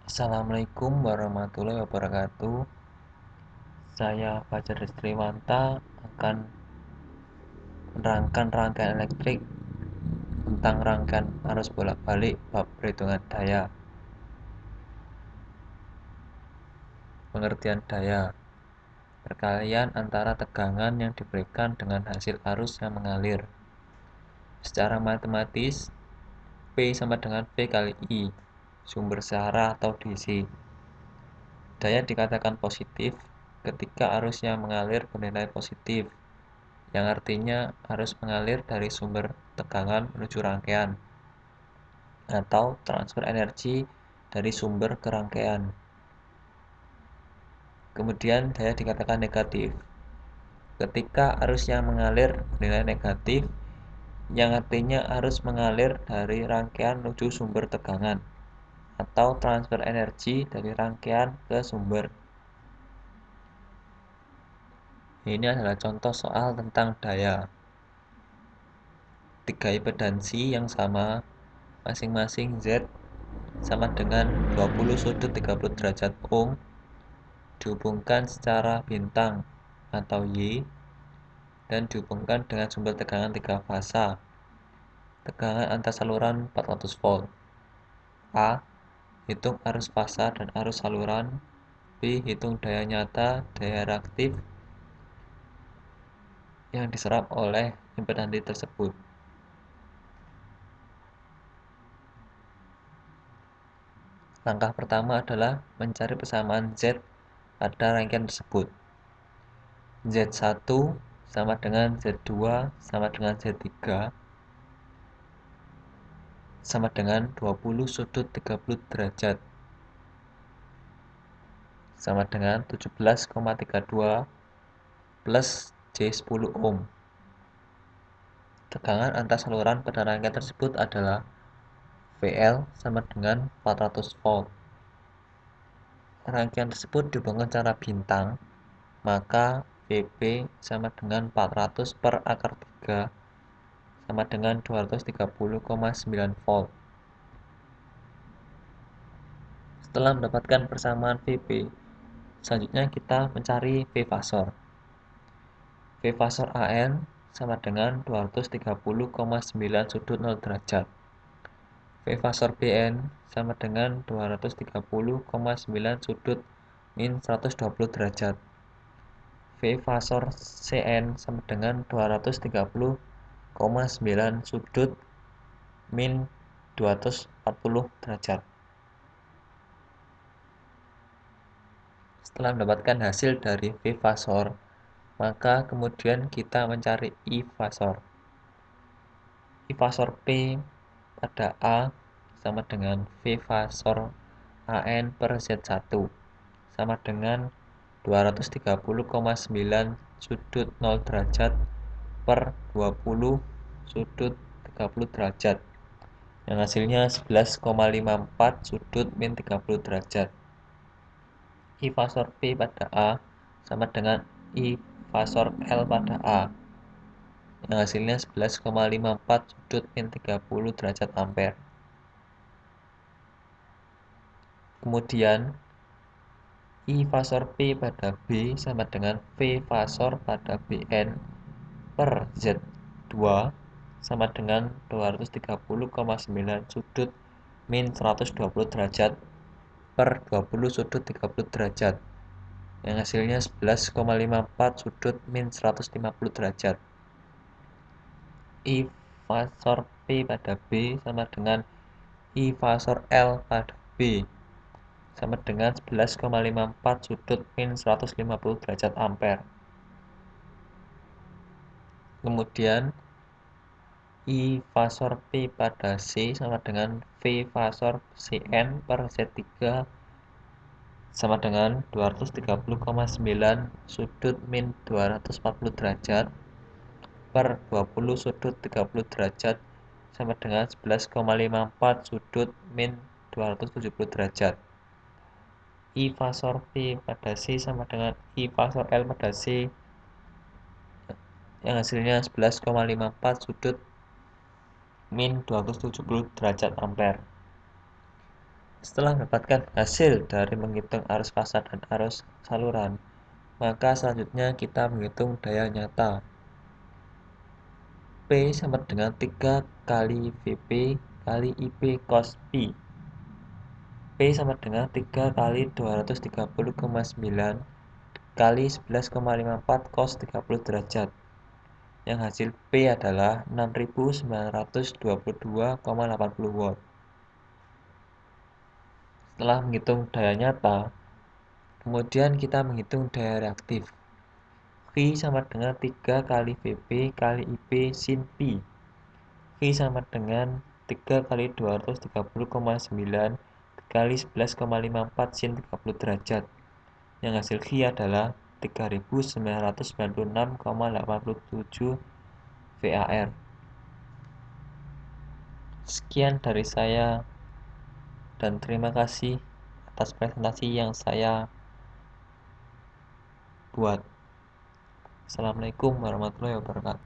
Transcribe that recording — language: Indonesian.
Assalamualaikum warahmatullahi wabarakatuh. Saya Fajar Destriwanta akan menerangkan rangkaian elektrik tentang rangkaian arus bolak-balik bab perhitungan daya. Pengertian daya: perkalian antara tegangan yang diberikan dengan hasil arus yang mengalir. Secara matematis, P sama dengan V kali I, sumber searah atau DC. Daya dikatakan positif ketika arus yang mengalir bernilai positif, yang artinya arus mengalir dari sumber tegangan menuju rangkaian, atau transfer energi dari sumber ke rangkaian. Kemudian daya dikatakan negatif ketika arus yang mengalir bernilai negatif, yang artinya arus mengalir dari rangkaian menuju sumber tegangan, atau transfer energi dari rangkaian ke sumber. Ini adalah contoh soal tentang daya. Tiga impedansi yang sama, masing-masing Z sama dengan 20 sudut 30 derajat ohm, dihubungkan secara bintang atau Y, dan dihubungkan dengan sumber tegangan 3 fasa. Tegangan antar saluran 400 volt. A. Hitung arus fasa dan arus saluran. B. Hitung daya nyata, daya reaktif yang diserap oleh impedansi tersebut. Langkah pertama adalah mencari persamaan Z pada rangkaian tersebut. Z1 sama dengan Z2 sama dengan Z3 sama dengan 20 sudut 30 derajat sama dengan 17,32 plus J10 ohm. Tegangan antar saluran pada rangkaian tersebut adalah VL sama dengan 400 volt. Rangkaian tersebut dihubungkan secara bintang, maka VB sama dengan 400 per akar 3 sama dengan 230,9 volt. Setelah mendapatkan persamaan VB, selanjutnya kita mencari V fasor. V fasor AN sama dengan 230,9 sudut 0 derajat. V fasor BN sama dengan 230,9 sudut min 120 derajat. V fasor CN sama dengan 230,9 sudut min 240 derajat. Setelah mendapatkan hasil dari V fasor, maka kemudian kita mencari I fasor. I fasor P pada A sama dengan V fasor AN per Z1 sama dengan 230,9 sudut 0 derajat per 20 sudut 30 derajat, yang hasilnya 11,54 sudut min 30 derajat. I fasor P pada A sama dengan I fasor L pada A, yang hasilnya 11,54 sudut min 30 derajat ampere. Kemudian I fasor P pada B sama dengan V fasor pada BN per Z2 sama dengan 230,9 sudut min 120 derajat per 20 sudut 30 derajat, yang hasilnya 11,54 sudut min 150 derajat. I fasor P pada B sama dengan I fasor L pada B sama dengan 11,54 sudut min 150 derajat ampere. Kemudian I fasor P pada C sama dengan V fasor CN per Z3 sama dengan 230,9 sudut min 240 derajat per 20 sudut 30 derajat sama dengan 11,54 sudut min 270 derajat. I fasor P pada C sama dengan I fasor L pada C, yang hasilnya 11,54 sudut min 270 derajat ampere. Setelah mendapatkan hasil dari menghitung arus fasa dan arus saluran, maka selanjutnya kita menghitung daya nyata. P sama dengan 3 kali Vp kali Ip cos Pi. P sama dengan 3 kali 230,9 kali 11,54 cos 30 derajat. Yang hasil P adalah 6922,80 watt. Setelah menghitung daya nyata, kemudian kita menghitung daya reaktif. V sama dengan 3 kali Vp kali Ip sin Pi. V sama dengan 3 kali 230,9 kali 11,54 sin 30 derajat. Yang hasil V adalah 3996,87 VAR. Sekian dari saya dan terima kasih atas presentasi yang saya buat. Assalamualaikum warahmatullahi wabarakatuh.